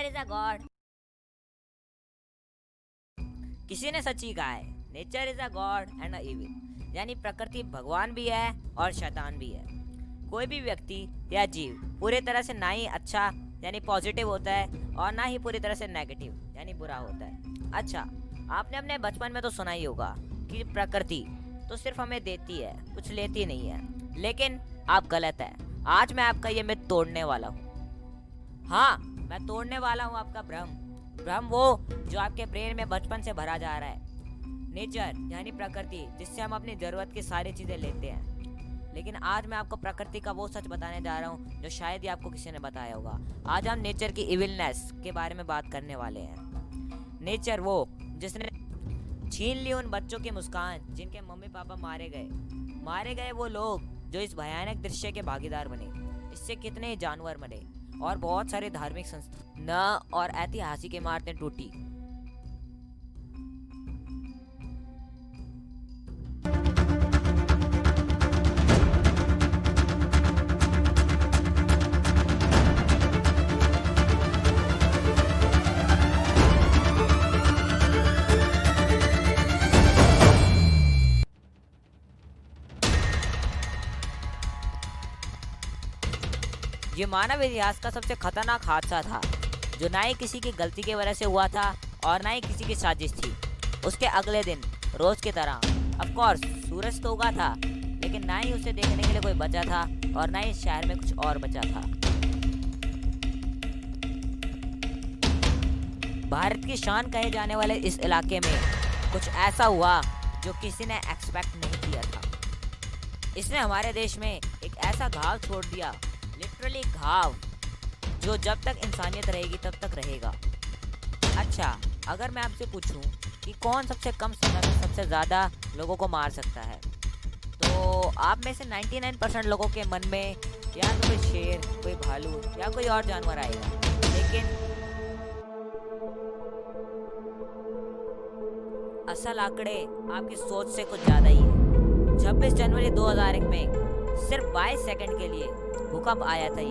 Is a God. किसी ने सच ही कहा है, nature is a God and a evil, यानी प्रकृति भगवान भी है और शैतान भी है। कोई भी व्यक्ति या जीव पूरी तरह से ना ही अच्छा यानी पॉजिटिव होता है और ना ही पूरी तरह से नेगेटिव यानी बुरा होता है। अच्छा, आपने अपने बचपन में तो सुना ही होगा कि प्रकृति तो सिर्फ हमें देती है, कुछ लेती नहीं है, लेकिन आप गलत है। आज मैं आपका ये मिथ तोड़ने वाला हूँ। हाँ, मैं तोड़ने वाला हूँ आपका भ्रम वो जो आपके ब्रेन में बचपन से भरा जा रहा है। नेचर यानी प्रकृति, जिससे हम अपनी जरूरत की सारी चीजें लेते हैं। लेकिन आज मैं आपको प्रकृति का वो सच बताने जा रहा हूँ जो शायद ही आपको किसी ने बताया होगा। आज हम नेचर की इविलनेस के बारे में बात करने वाले हैं। नेचर वो जिसने छीन ली उन बच्चों की मुस्कान जिनके मम्मी पापा मारे गए वो लोग जो इस भयानक दृश्य के भागीदार बने। इससे कितने जानवर मरे और बहुत सारे धार्मिक संस्था न और ऐतिहासिक इमारतें टूटी। ये मानव इतिहास का सबसे खतरनाक हादसा था जो ना ही किसी की गलती की वजह से हुआ था और ना ही किसी की साजिश थी। उसके अगले दिन रोज की तरह ऑफ कोर्स सूरज तो उगा था, लेकिन ना ही उसे देखने के लिए कोई बचा था और ना ही शहर में कुछ और बचा था। भारत की शान कहे जाने वाले इस इलाके में कुछ ऐसा हुआ जो किसी ने एक्सपेक्ट नहीं किया था। इसने हमारे देश में एक ऐसा घाव छोड़ दिया, लिटरली घाव, जो जब तक इंसानियत रहेगी तब तक रहेगा। अच्छा, अगर मैं आपसे पूछूं कि कौन सबसे कम समय में सबसे ज़्यादा लोगों को मार सकता है, तो आप में से 99% लोगों के मन में या तो कोई शेर, कोई भालू या कोई और जानवर आएगा। लेकिन असल आंकड़े आपकी सोच से कुछ ज़्यादा ही है। 26 जनवरी 2001 में सिर्फ 22 सेकंड के लिए भूकंप आया था।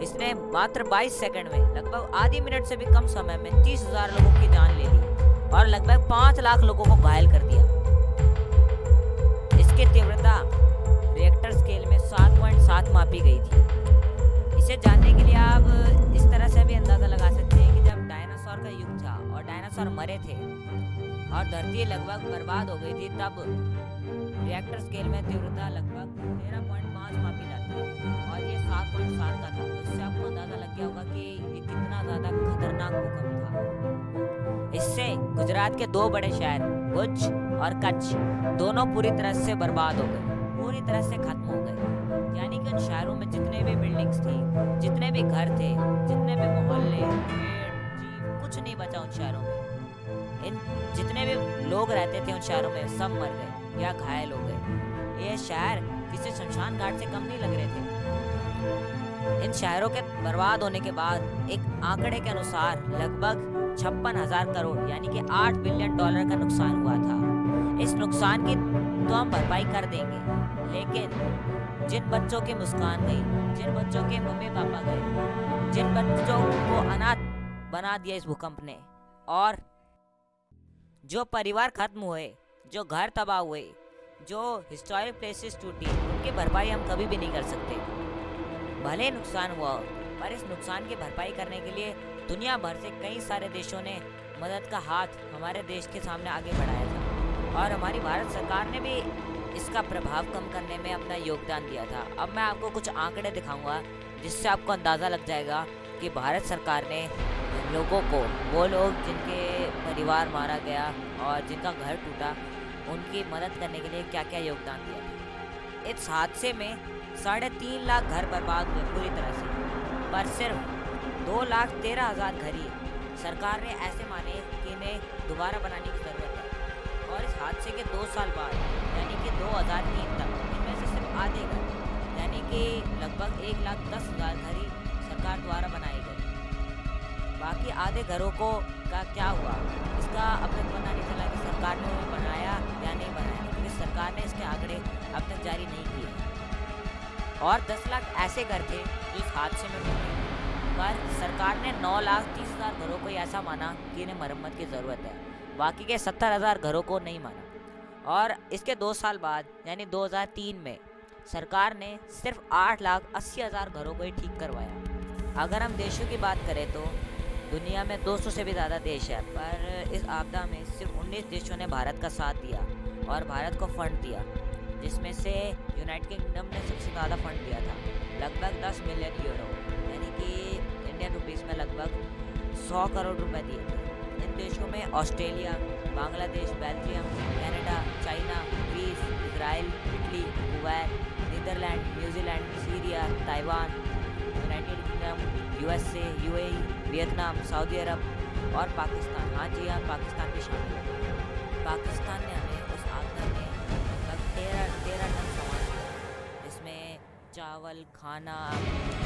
इसने मात्र 22 सेकंड में लगभग आधी मिनट से भी कम समय में 30,000 लोगों की जान ले ली और लगभग 5 लाख लोगों को घायल कर दिया। इसकी तीव्रता रिएक्टर स्केल में 7.7 मापी गई थी। इसे जानने के लिए आप इस तरह से भी अंदाजा लगा सकते हैं कि जब डायनासोर का युग था और डायनासोर मरे थे और धरती लगभग बर्बाद हो गई थी, तब रिएक्टर स्केल में तीव्रता लगभग 13.5 मापी जाती है और ये 7.7 का था। इससे आपको अंदाजा लग गया होगा कि ये कितना ज़्यादा खतरनाक भूकंप था। इससे गुजरात के 2 बड़े शहर भुज और कच्छ दोनों पूरी तरह से बर्बाद हो गए, पूरी तरह से खत्म हो गए। यानी कि उन शहरों में जितने भी बिल्डिंग्स थी, जितने भी घर थे, जितने भी मोहल्ले, पेड़, जीव, कुछ नहीं बचा उन शहरों में। इन जितने भी लोग रहते थे उन शहरों में सब मर गए या घायल हो गए। ये शहर किसी शमशान घाट से कम नहीं लग रहे थे। इन शहरों के बर्बाद होने के बाद एक आंकड़े के अनुसार लगभग 56,000 करोड़ यानी कि $8 बिलियन का नुकसान हुआ था। इस नुकसान की तो हम भरपाई कर देंगे, लेकिन जिन बच्चों की मुस्कान गई, जिन बच्चों के मम्मी पापा गए, जिन बच्चों को अनाथ बना दिया इस भूकंप ने, और जो परिवार खत्म हुए, जो घर तबाह हुए, जो हिस्टोरिक प्लेसेस टूटी, उनकी भरपाई हम कभी भी नहीं कर सकते। भले नुकसान हुआ, पर इस नुकसान की भरपाई करने के लिए दुनिया भर से कई सारे देशों ने मदद का हाथ हमारे देश के सामने आगे बढ़ाया था और हमारी भारत सरकार ने भी इसका प्रभाव कम करने में अपना योगदान दिया था। अब मैं आपको कुछ आंकड़े दिखाऊंगा जिससे आपको अंदाज़ा लग जाएगा कि भारत सरकार ने लोगों को, वो लोग जिनके परिवार मारा गया और जिनका घर टूटा, उनकी मदद करने के लिए क्या क्या योगदान दिया था। इस हादसे में 3.5 लाख घर बर्बाद हुए पूरी तरह से, पर सिर्फ 2,13,000 घर ही सरकार ने ऐसे माने कि इन्हें दोबारा बनाने की ज़रूरत है। और इस हादसे के 2 साल बाद यानी कि 2003 तक इनमें से सिर्फ आधे घर यानी कि लगभग 1,10,000 घर ही सरकार द्वारा बनाए गए। बाकी आधे घरों को का क्या हुआ, इसका अब तक पता नहीं चला कि सरकार ने उन्हें बनाया या नहीं बनाया, क्योंकि सरकार ने इसके आंकड़े अब तक जारी नहीं किए। और 10 लाख ऐसे घर थे जो इस हादसे में डूबे। पर सरकार ने 9,30,000 घरों को ऐसा माना कि इन्हें मरम्मत की ज़रूरत है, बाकी के 70,000 घरों को नहीं माना। और इसके 2 साल बाद यानी 2003 में सरकार ने सिर्फ 8,80,000 घरों को ही ठीक करवाया। अगर हम देशों की बात करें तो दुनिया में 200 से भी ज़्यादा देश है, पर इस आपदा में सिर्फ 19 देशों ने भारत का साथ दिया और भारत को फंड दिया, जिसमें से यूनाइटेड किंगडम ने सबसे ज़्यादा फंड दिया था, लगभग 10 मिलियन यूरो, यानी कि इंडियन रुपीज़ में लगभग 100 करोड़ रुपए दिए थे। इन देशों में Australia, Bangladesh, Belgium, Canada, China, Greece, Israel, Italy, Kuwait, Netherland, New Zealand, Syria, Taiwan, United Kingdom, USA, UAE, Vietnam, Saudi Arab और पाकिस्तान, हाँ जी हाँ, पाकिस्तान भी शामिल है। पाकिस्तान ने हमें उस आपदा में लगभग 13 टन सामान दिया, जिसमें चावल, खाना,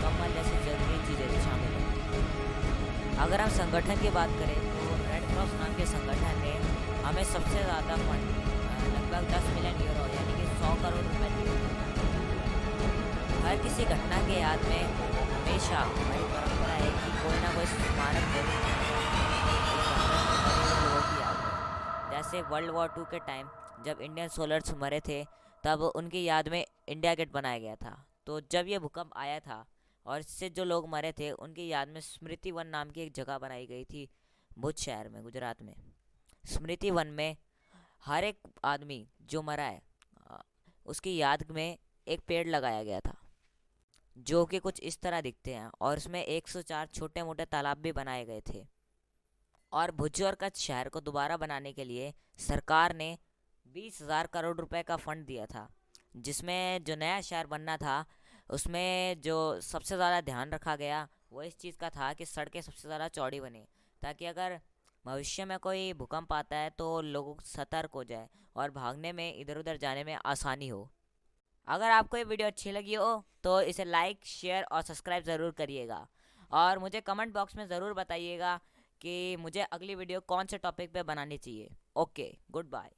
कम्बल जैसी ज़रूरी चीज़ें भी शामिल हैं। अगर हम संगठन की बात करें तो रेड क्रॉस नाम के संगठन ने हमें सबसे ज़्यादा फंड लगभग 10 मिलियन यूरो यानी कि 100 करोड़ रुपए दिए। हर किसी घटना के याद में हमेशा हमारी परंपरा है कि कोई ना कोई स्मारक जरूर लोगों की याद में। जैसे वर्ल्ड वॉर 2 के टाइम जब इंडियन सोल्जर्स मरे थे, तब उनकी याद में इंडिया गेट बनाया गया था। तो जब ये भूकंप आया था और इससे जो लोग मरे थे उनकी याद में स्मृति वन नाम की एक जगह बनाई गई थी भुज शहर में, गुजरात में। स्मृति वन में हर एक आदमी जो मरा है उसकी याद में एक पेड़ लगाया गया था, जो कि कुछ इस तरह दिखते हैं, और उसमें 104 छोटे मोटे तालाब भी बनाए गए थे। और भुज और कच्छ शहर को दोबारा बनाने के लिए सरकार ने 20,000 करोड़ रुपए का फंड दिया था, जिसमें जो नया शहर बनना था उसमें जो सबसे ज़्यादा ध्यान रखा गया वो इस चीज़ का था कि सड़कें सबसे ज़्यादा चौड़ी बने, ताकि अगर भविष्य में कोई भूकंप आता है तो लोग सतर्क हो जाए और भागने में, इधर उधर जाने में आसानी हो। अगर आपको ये वीडियो अच्छी लगी हो तो इसे लाइक, शेयर और सब्सक्राइब ज़रूर करिएगा, और मुझे कमेंट बॉक्स में ज़रूर बताइएगा कि मुझे अगली वीडियो कौन से टॉपिक पे बनानी चाहिए। Okay, good bye.